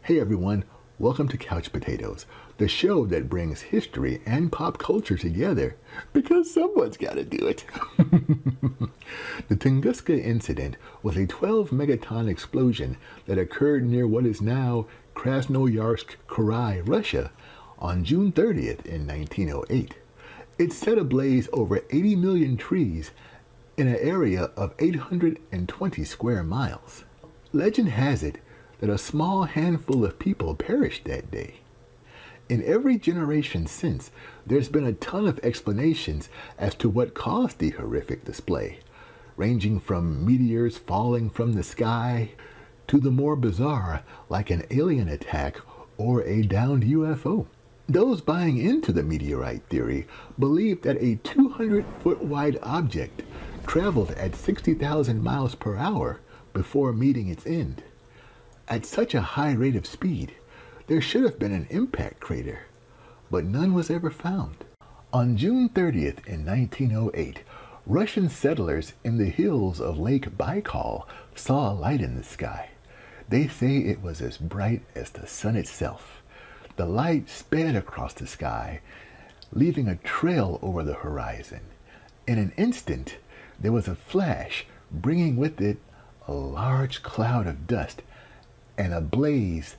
Hey everyone, welcome to Couch Potatoes, the show that brings history and pop culture together because someone's got to do it. The Tunguska incident was a 12 megaton explosion that occurred near what is now Krasnoyarsk Krai, Russia, on June 30th in 1908. It set ablaze over 80 million trees in an area of 820 square miles. Legend has it that a small handful of people perished that day. In every generation since, there's been a ton of explanations as to what caused the horrific display, ranging from meteors falling from the sky to the more bizarre, like an alien attack or a downed UFO. Those buying into the meteorite theory believe that a 200-foot wide object traveled at 60,000 miles per hour before meeting its end. At such a high rate of speed, there should have been an impact crater, but none was ever found. On June 30th in 1908, Russian settlers in the hills of Lake Baikal saw a light in the sky. They say it was as bright as the sun itself. The light sped across the sky, leaving a trail over the horizon. In an instant, there was a flash, bringing with it a large cloud of dust and a blaze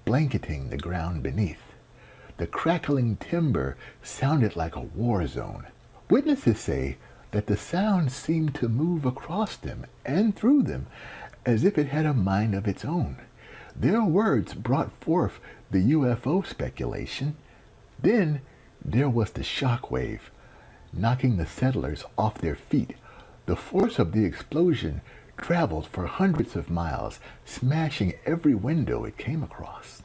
blanketing the ground beneath. The crackling timber sounded like a war zone. Witnesses say that the sound seemed to move across them and through them as if it had a mind of its own. Their words brought forth the UFO speculation. Then there was the shock wave, knocking the settlers off their feet. The force of the explosion traveled for hundreds of miles, smashing every window it came across.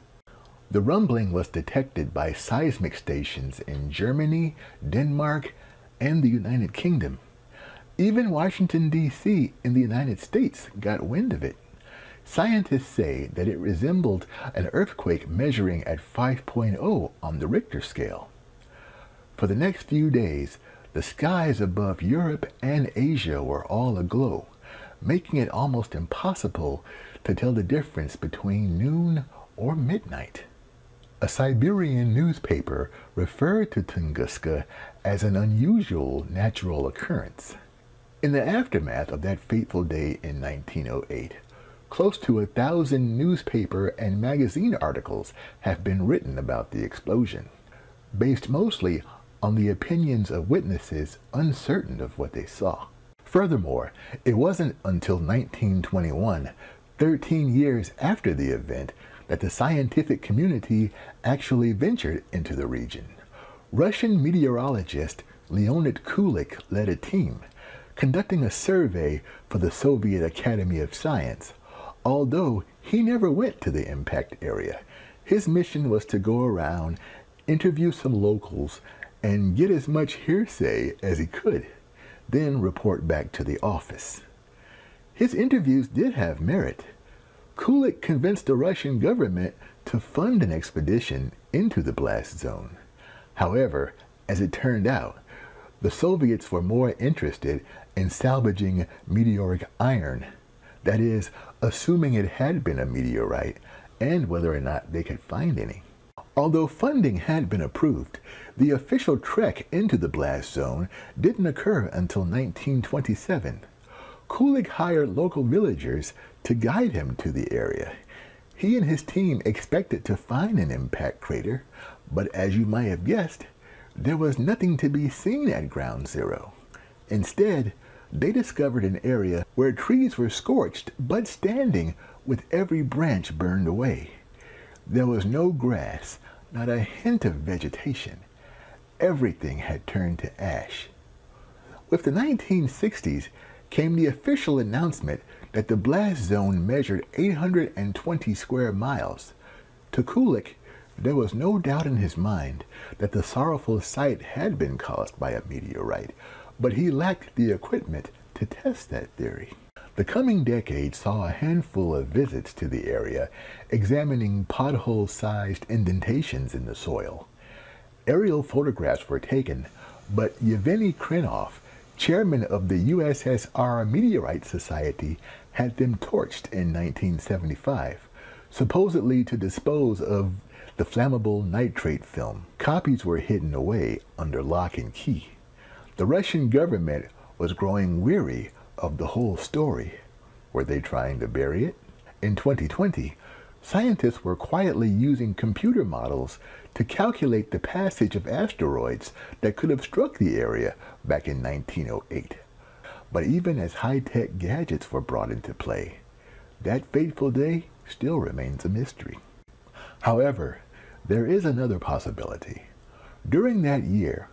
The rumbling was detected by seismic stations in Germany, Denmark, and the United Kingdom. Even Washington, D.C. in the United States got wind of it. Scientists say that it resembled an earthquake measuring at 5.0 on the Richter scale. For the next few days, the skies above Europe and Asia were all aglow, making it almost impossible to tell the difference between noon or midnight. A Siberian newspaper referred to Tunguska as an unusual natural occurrence. In the aftermath of that fateful day in 1908, close to 1,000 newspaper and magazine articles have been written about the explosion, based mostly on the opinions of witnesses uncertain of what they saw. Furthermore, it wasn't until 1921, 13 years after the event, that the scientific community actually ventured into the region. Russian meteorologist Leonid Kulik led a team, conducting a survey for the Soviet Academy of Science. Although he never went to the impact area, his mission was to go around, interview some locals, and get as much hearsay as he could, then report back to the office. His interviews did have merit. Kulik convinced the Russian government to fund an expedition into the blast zone. However, as it turned out, the Soviets were more interested in salvaging meteoric iron, that is, assuming it had been a meteorite, and whether or not they could find any. Although funding had been approved, the official trek into the blast zone didn't occur until 1927. Kulik hired local villagers to guide him to the area. He and his team expected to find an impact crater, but as you might have guessed, there was nothing to be seen at ground zero. Instead, they discovered an area where trees were scorched but standing with every branch burned away. There was no grass, not a hint of vegetation. Everything had turned to ash. With the 1960s came the official announcement that the blast zone measured 820 square miles. To Kulik, there was no doubt in his mind that the sorrowful sight had been caused by a meteorite, but he lacked the equipment to test that theory. The coming decade saw a handful of visits to the area, examining pothole-sized indentations in the soil. Aerial photographs were taken, but Yevgeny Krenov, chairman of the USSR Meteorite Society, had them torched in 1975, supposedly to dispose of the flammable nitrate film. Copies were hidden away under lock and key. The Russian government was growing weary of the whole story. Were they trying to bury it? In 2020, scientists were quietly using computer models to calculate the passage of asteroids that could have struck the area back in 1908. But even as high-tech gadgets were brought into play, that fateful day still remains a mystery. However, there is another possibility. During that year,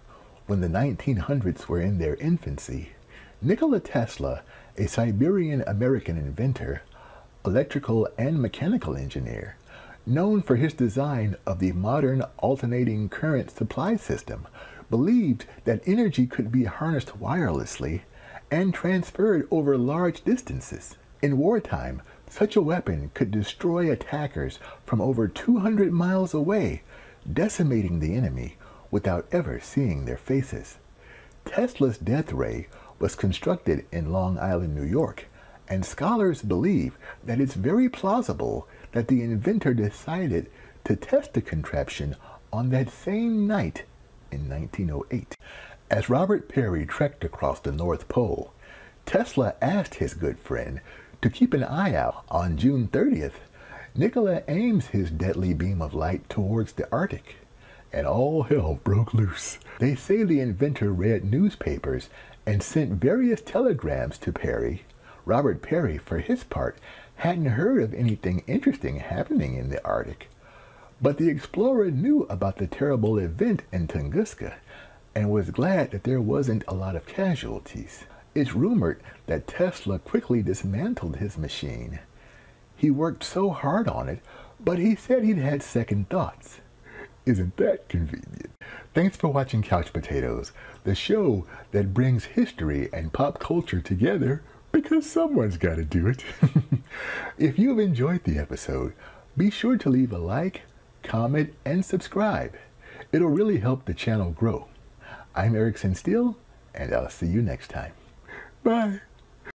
when the 1900s were in their infancy, Nikola Tesla, a Siberian-American inventor, electrical and mechanical engineer, known for his design of the modern alternating current supply system, believed that energy could be harnessed wirelessly and transferred over large distances. In wartime, such a weapon could destroy attackers from over 200 miles away, decimating the enemy without ever seeing their faces. Tesla's death ray was constructed in Long Island, New York, and scholars believe that it's very plausible that the inventor decided to test the contraption on that same night in 1908. As Robert Peary trekked across the North Pole, Tesla asked his good friend to keep an eye out. On June 30th, Nikola aims his deadly beam of light towards the Arctic, and all hell broke loose. They say the inventor read newspapers and sent various telegrams to Peary. Robert Peary, for his part, hadn't heard of anything interesting happening in the Arctic. But the explorer knew about the terrible event in Tunguska and was glad that there wasn't a lot of casualties. It's rumored that Tesla quickly dismantled his machine. He worked so hard on it, but he said he'd had second thoughts. Isn't that convenient? Thanks for watching Couch Potatoes, the show that brings history and pop culture together because someone's got to do it. If you've enjoyed the episode, be sure to leave a like, comment, and subscribe. It'll really help the channel grow. I'm Erickson Steele, and I'll see you next time. Bye.